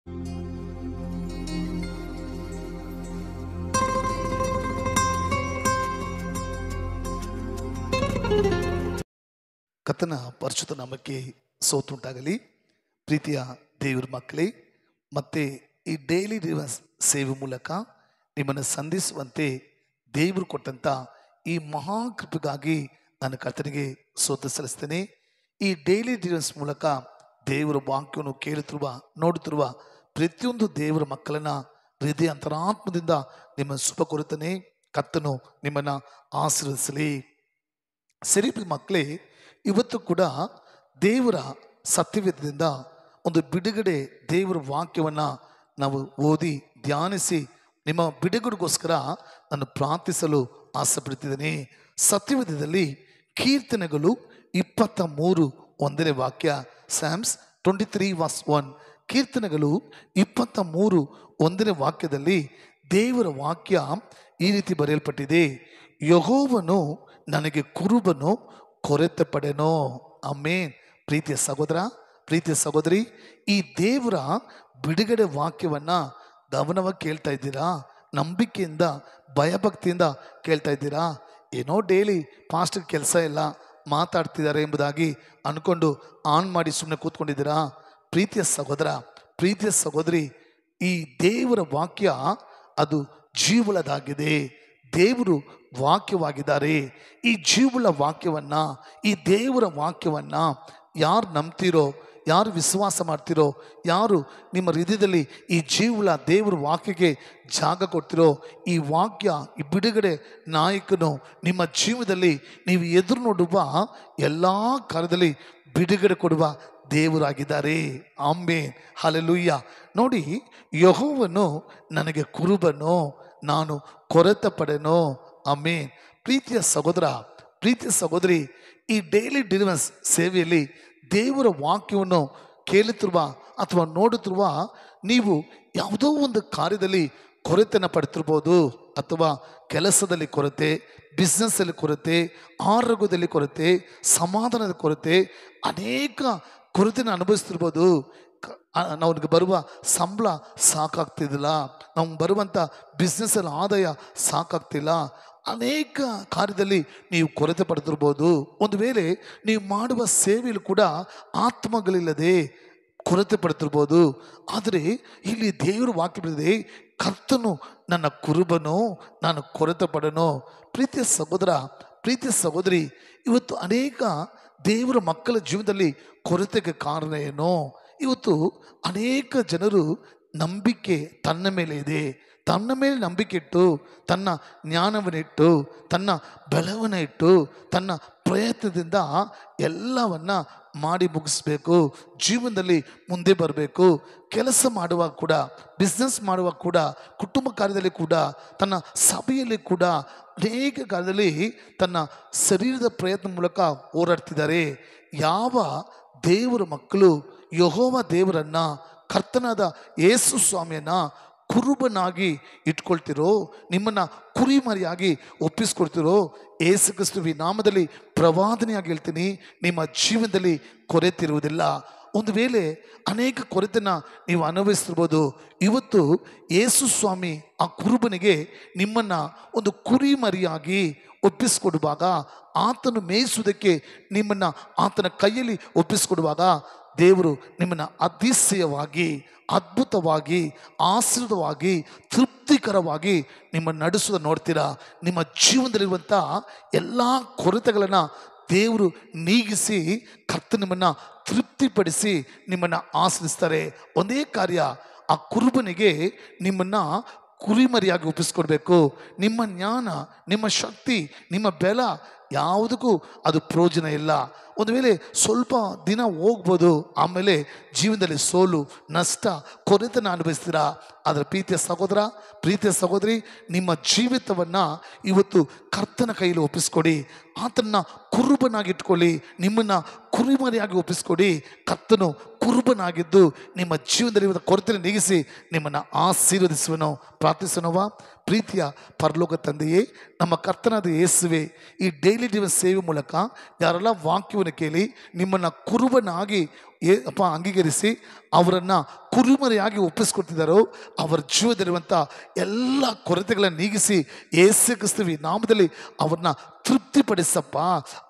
ಕರ್ತನ ಪರಿಶುದ್ಧ ನಾಮಕ್ಕೆ ಸೋತುಂಟಾಗಲಿ. ಪ್ರೀತಿಯ ದೇವರ ಮಕ್ಕಳೇ, ಮತ್ತೆ ಈ ಡೈಲಿ ರಿವರ್ಸ್ ಸೇವೆ ಮೂಲಕ ನಿಮ್ಮನ್ನು ಸಂಧಿಸುವಂತೆ ದೇವರು ಕೊಟ್ಟಂತ ಈ ಮಹಾಕೃಪೆಗಾಗಿ ನಾನು ಕರ್ತನಿಗೆ ಸ್ತೋತ್ರ ಸಲ್ಲಿಸ್ತೇನೆ. ಈ ಡೈಲಿ ರಿವರ್ಸ್ ಮೂಲಕ ದೇವರ ವಾಕ್ಯವನ್ನು ಕೇಳುತ್ತಿರುವ ನೋಡುತ್ತಿರುವ ಪ್ರತಿಯೊಂದು ದೇವರ ಮಕ್ಕಳನ್ನ ಹೃದಯ ಅಂತರಾತ್ಮದಿಂದ ನಿಮ್ಮ ಶುಭ ಕೋರುತ್ತೇನೆ. ಕರ್ತನು ನಿಮ್ಮನ್ನು ಆಶೀರ್ವದಿಸಲಿ. ಸರಿ ಮಕ್ಕಳೇ, ಇವತ್ತು ಕೂಡ ದೇವರ ಸತ್ಯವೇದದಿಂದ ಒಂದು ಬಿಡುಗಡೆ ದೇವರ ವಾಕ್ಯವನ್ನು ನಾವು ಓದಿ ಧ್ಯಾನಿಸಿ ನಿಮ್ಮ ಬಿಡುಗಡೆಗೋಸ್ಕರ ನಾನು ಪ್ರಾರ್ಥಿಸಲು ಆಸೆ ಪಡ್ತಿದ್ದೇನೆ. ಸತ್ಯವೇದದಲ್ಲಿ ಕೀರ್ತನೆಗಳು 23 ಒಂದನೇ ವಾಕ್ಯ, ಸ್ಯಾಮ್ಸ್ 23:1. ಕೀರ್ತನೆಗಳು 23 ಒಂದನೇ ವಾಕ್ಯದಲ್ಲಿ ದೇವರ ವಾಕ್ಯ ಈ ರೀತಿ ಬರೆಯಲ್ಪಟ್ಟಿದೆ: ಯೆಹೋವನು ನನಗೆ ಕುರುಬನು, ಕೊರತೆ ಪಡೆನೋ. ಆಮೆನ್. ಪ್ರೀತಿಯ ಸಹೋದರ, ಪ್ರೀತಿಯ ಸಹೋದರಿ, ಈ ದೇವರ ಬಿಡುಗಡೆ ವಾಕ್ಯವನ್ನ ಗಮನವಾಗಿ ಕೇಳ್ತಾ ಇದ್ದೀರಾ? ನಂಬಿಕೆಯಿಂದ ಭಯಭಕ್ತಿಯಿಂದ ಕೇಳ್ತಾ ಇದ್ದೀರಾ? ಏನೋ ಡೈಲಿ ಪಾಸ್ಟರ್ ಕೆಲಸ ಇಲ್ಲ ಮಾತಾಡ್ತಿದ್ದಾರೆ ಎಂಬುದಾಗಿ ಅನ್ಕೊಂಡು ಆನ್ ಮಾಡಿ ಸುಮ್ಮನೆ ಕೂತ್ಕೊಂಡಿದ್ದೀರಾ? ಪ್ರೀತಿಯ ಸಹೋದರ, ಪ್ರೀತಿಯ ಸಹೋದರಿ, ಈ ದೇವರ ವಾಕ್ಯ ಅದು ಜೀವಳದಾಗಿದೆ. ದೇವರು ವಾಕ್ಯವಾಗಿದ್ದಾರೆ. ಈ ಜೀವಳ ವಾಕ್ಯವನ್ನ, ಈ ದೇವರ ವಾಕ್ಯವನ್ನ ಯಾರು ನಂಬ್ತಿರೋ, ಯಾರು ವಿಶ್ವಾಸ ಮಾಡ್ತಿರೋ, ಯಾರು ನಿಮ್ಮ ಹೃದಯದಲ್ಲಿ ಈ ಜೀವಳ ದೇವರ ವಾಕ್ಯಕ್ಕೆ ಜಾಗ ಕೊಡ್ತಿರೋ, ಈ ವಾಕ್ಯ, ಈ ಬಿಡುಗಡೆ ನಾಯಕನು ನಿಮ್ಮ ಜೀವನದಲ್ಲಿ ನೀವು ಎದುರು ನೋಡುವ ಎಲ್ಲ ಕಾರ್ಯದಲ್ಲಿ ಬಿಡುಗಡೆ ಕೊಡುವ ದೇವರಾಗಿದ್ದಾರೆ. Amen, hallelujah. ನೋಡಿ, ಯೆಹೋವನು ನನಗೆ ಕುರುಬನು, ನಾನು ಕೊರತೆ ಪಡೆನೋ. ಆಮೆನ್. ಪ್ರೀತಿಯ ಸಹೋದರ, ಪ್ರೀತಿಯ ಸಹೋದರಿ, ಈ ಡೈಲಿ ಡಿಲಿವರೆನ್ಸ್ ಸೇವೆಯಲ್ಲಿ ದೇವರ ವಾಕ್ಯವನ್ನು ಕೇಳುತ್ತಿರುವ ಅಥವಾ ನೋಡುತ್ತಿರುವ ನೀವು ಯಾವುದೋ ಒಂದು ಕಾರ್ಯದಲ್ಲಿ ಕೊರತೆಯನ್ನು ಪಡ್ತಿರ್ಬೋದು, ಅಥವಾ ಕೆಲಸದಲ್ಲಿ ಕೊರತೆ, ಬಿಸ್ನೆಸ್ಸಲ್ಲಿ ಕೊರತೆ, ಆರೋಗ್ಯದಲ್ಲಿ ಕೊರತೆ, ಸಮಾಧಾನದ ಕೊರತೆ, ಅನೇಕ ಕೊರತೆನ ಅನುಭವಿಸ್ತಿರ್ಬೋದು. ನಮಗೆ ಬರುವ ಸಂಬಳ ಸಾಕಾಗ್ತಿದ್ದಿಲ್ಲ, ನಮ್ಗೆ ಬರುವಂಥ ಬಿಸ್ನೆಸ್ಸಲ್ಲಿ ಆದಾಯ ಸಾಕಾಗ್ತಿಲ್ಲ, ಅನೇಕ ಕಾರ್ಯದಲ್ಲಿ ನೀವು ಕೊರತೆ ಪಡೆದಿರ್ಬೋದು. ಒಂದು ವೇಳೆ ನೀವು ಮಾಡುವ ಸೇವೆಯಲ್ಲಿ ಕೂಡ ಆತ್ಮಗಳಿಲ್ಲದೆ ಕೊರತೆ ಪಡ್ತಿರ್ಬೋದು. ಆದರೆ ಇಲ್ಲಿ ದೇವರ ವಾಕ್ಯ ಬರೆದಿದೆ, ಕರ್ತನು ನನ್ನ ಕುರುಬನು, ನಾನು ಕೊರತೆ ಪಡನು. ಪ್ರೀತಿಯ ಸಹೋದರ, ಪ್ರೀತಿಯ ಸಹೋದರಿ, ಇವತ್ತು ಅನೇಕ ದೇವರ ಮಕ್ಕಳ ಜೀವನದಲ್ಲಿ ಕೊರತೆಗೆ ಕಾರಣ ಏನು? ಇವತ್ತು ಅನೇಕ ಜನರು ನಂಬಿಕೆ ತನ್ನ ಮೇಲೆ ಇದೆ, ತನ್ನ ಮೇಲೆ ನಂಬಿಕೆ ಇಟ್ಟು, ತನ್ನ ಜ್ಞಾನವನ್ನಿಟ್ಟು, ತನ್ನ ಬಲವನ್ನು ಇಟ್ಟು, ತನ್ನ ಪ್ರಯತ್ನದಿಂದ ಎಲ್ಲವನ್ನ ಮಾಡಿ ಮುಗಿಸ್ಬೇಕು, ಜೀವನದಲ್ಲಿ ಮುಂದೆ ಬರಬೇಕು. ಕೆಲಸ ಮಾಡುವಾಗ ಕೂಡ, ಬಿಸ್ನೆಸ್ ಮಾಡುವಾಗ ಕೂಡ, ಕುಟುಂಬ ಕಾರ್ಯದಲ್ಲಿ ಕೂಡ, ತನ್ನ ಸಭೆಯಲ್ಲಿ ಕೂಡ ಅನೇಕ ಕಾರ್ಯದಲ್ಲಿ ತನ್ನ ಶರೀರದ ಪ್ರಯತ್ನ ಮೂಲಕ ಹೋರಾಡ್ತಿದ್ದಾರೆ. ಯಾವ ದೇವರ ಮಕ್ಕಳು ಯೆಹೋವ ದೇವರನ್ನ, ಕರ್ತನಾದ ಯೇಸು ಸ್ವಾಮಿಯನ್ನ ಕುರುಬನಾಗಿ ಇಟ್ಕೊಳ್ತಿರೋ, ನಿಮ್ಮನ್ನ ಕುರಿಮರಿಯಾಗಿ ಒಪ್ಪಿಸ್ಕೊಳ್ತಿರೋ, ಯೇಸು ಕ್ರಿಸ್ತುವಿನ ನಾಮದಲ್ಲಿ ಪ್ರವಾದನೆಯಾಗಿ ಹೇಳ್ತೀನಿ, ನಿಮ್ಮ ಜೀವನದಲ್ಲಿ ಕೊರತಿರುವುದಿಲ್ಲ. ಒಂದು ವೇಳೆ ಅನೇಕ ಕೊರತೆನ ನೀವು ಅನುಭವಿಸ್ತಿರ್ಬೋದು. ಇವತ್ತು ಯೇಸು ಸ್ವಾಮಿ ಆ ಕುರುಬನಿಗೆ ನಿಮ್ಮನ್ನ ಒಂದು ಕುರಿಮರಿಯಾಗಿ ಒಪ್ಪಿಸ್ಕೊಡುವಾಗ, ಆತನು ಮೇಯಿಸುವುದಕ್ಕೆ ನಿಮ್ಮನ್ನ ಆತನ ಕೈಯಲ್ಲಿ ಒಪ್ಪಿಸ್ಕೊಡುವಾಗ, ದೇವರು ನಿಮ್ಮನ್ನು ಅತಿಶಯವಾಗಿ, ಅದ್ಭುತವಾಗಿ, ಆಶೀರ್ವಾದವಾಗಿ, ತೃಪ್ತಿಕರವಾಗಿ ನಿಮ್ಮನ್ನು ನಡೆಸೋದು ನೋಡ್ತೀರಾ. ನಿಮ್ಮ ಜೀವನದಲ್ಲಿರುವಂಥ ಎಲ್ಲ ಕೊರತೆಗಳನ್ನು ದೇವರು ನೀಗಿಸಿ, ಕರ್ತನು ನಿಮ್ಮನ್ನು ತೃಪ್ತಿಪಡಿಸಿ ನಿಮ್ಮನ್ನು ಆಶ್ರಯಿಸ್ತಾರೆ. ಒಂದೇ ಕಾರ್ಯ, ಆ ಕುರುಬನಿಗೆ ನಿಮ್ಮನ್ನು ಕುರಿಮರಿಯಾಗಿ ಒಪ್ಪಿಸ್ಕೊಡ್ಬೇಕು. ನಿಮ್ಮ ಜ್ಞಾನ, ನಿಮ್ಮ ಶಕ್ತಿ, ನಿಮ್ಮ ಬೆಲ ಯಾವುದಕ್ಕೂ ಅದು ಪ್ರಯೋಜನ ಇಲ್ಲ. ಒಂದು ವೇಳೆ ಸ್ವಲ್ಪ ದಿನ ಹೋಗ್ಬೋದು, ಆಮೇಲೆ ಜೀವನದಲ್ಲಿ ಸೋಲು, ನಷ್ಟ, ಕೊರತೆನ ಅನುಭವಿಸ್ತೀರಾ. ಆದರೆ ಪ್ರೀತಿಯ ಸಹೋದರ, ಪ್ರೀತಿಯ ಸಹೋದರಿ, ನಿಮ್ಮ ಜೀವಿತವನ್ನು ಇವತ್ತು ಕರ್ತನ ಕೈಯಲ್ಲಿ ಒಪ್ಪಿಸ್ಕೊಡಿ. ಆತನ ಕುರುಬನಾಗಿ ಇಟ್ಕೊಳ್ಳಿ, ನಿಮ್ಮನ್ನು ಕುರಿಮರಿಯಾಗಿ ಒಪ್ಪಿಸ್ಕೊಡಿ. ಕರ್ತನು ಕುರುಬನಾಗಿದ್ದು ನಿಮ್ಮ ಜೀವನದಲ್ಲಿ ಕೊರತೆ ನೀಗಿಸಿ ನಿಮ್ಮನ್ನು ಆಶೀರ್ವದಿಸುವನು. ಪ್ರಾರ್ಥಿಸೋಣವಾ? ಪ್ರೀತಿಯ ಪರಲೋಕ ತಂದೆಯೇ, ನಮ್ಮ ಕರ್ತನಾದ ಯೇಸುವೆ, ಈ ಡೈಲಿ ಡಿವೈನ್ ಸೇವೆ ಮೂಲಕ ಯಾರೆಲ್ಲ ವಾಕ್ಯವನ್ನು ಕೇಳಿ ನಿಮ್ಮನ್ನು ಕುರುಬನಾಗಿ ಅಂಗೀಕರಿಸಿ ಅವರನ್ನು ಕುರುಮರಿಯಾಗಿ ಒಪ್ಪಿಸ್ಕೊಡ್ತಿದ್ದಾರೋ ಅವರ ಜೀವದಲ್ಲಿರುವಂಥ ಎಲ್ಲ ಕೊರತೆಗಳನ್ನು ನೀಗಿಸಿ ಯೇಸು ಕ್ರಿಸ್ತುವಿನ ನಾಮದಲ್ಲಿ ಅವ್ರನ್ನ ತೃಪ್ತಿಪಡಿಸಪ್ಪ.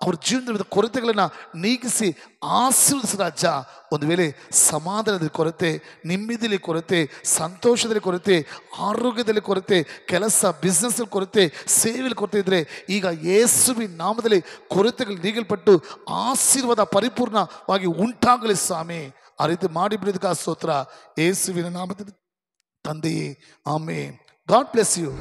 ಅವ್ರ ಜೀವನದ ಕೊರತೆಗಳನ್ನು ನೀಗಿಸಿ ಆಶೀರ್ವದಿಸ ರಾಜ. ಒಂದು ವೇಳೆ ಸಮಾಧಾನದ ಕೊರತೆ, ನೆಮ್ಮದಿಯಲ್ಲಿ ಕೊರತೆ, ಸಂತೋಷದಲ್ಲಿ ಕೊರತೆ, ಆರೋಗ್ಯದಲ್ಲಿ ಕೊರತೆ, ಕೆಲಸ ಬಿಸ್ನೆಸ್ಸಲ್ಲಿ ಕೊರತೆ, ಸೇವೆಯಲ್ಲಿ ಕೊರತೆ ಇದ್ದರೆ ಈಗ ಯೇಸುವಿನ ನಾಮದಲ್ಲಿ ಕೊರತೆಗಳು ನೀಗಲ್ಪಟ್ಟು ಆಶೀರ್ವಾದ ಪರಿಪೂರ್ಣವಾಗಿ ಉಂಟಾಗಲಿ ಸ್ವಾಮಿ. ಆ ರೀತಿ ಮಾಡಿಬಿಡೋದಕ್ಕೆ ಸ್ತೋತ್ರ ಯೇಸುವಿನ ನಾಮದಲ್ಲಿ ತಂದೆಯೇ, ಆಮೆನ್. God bless you.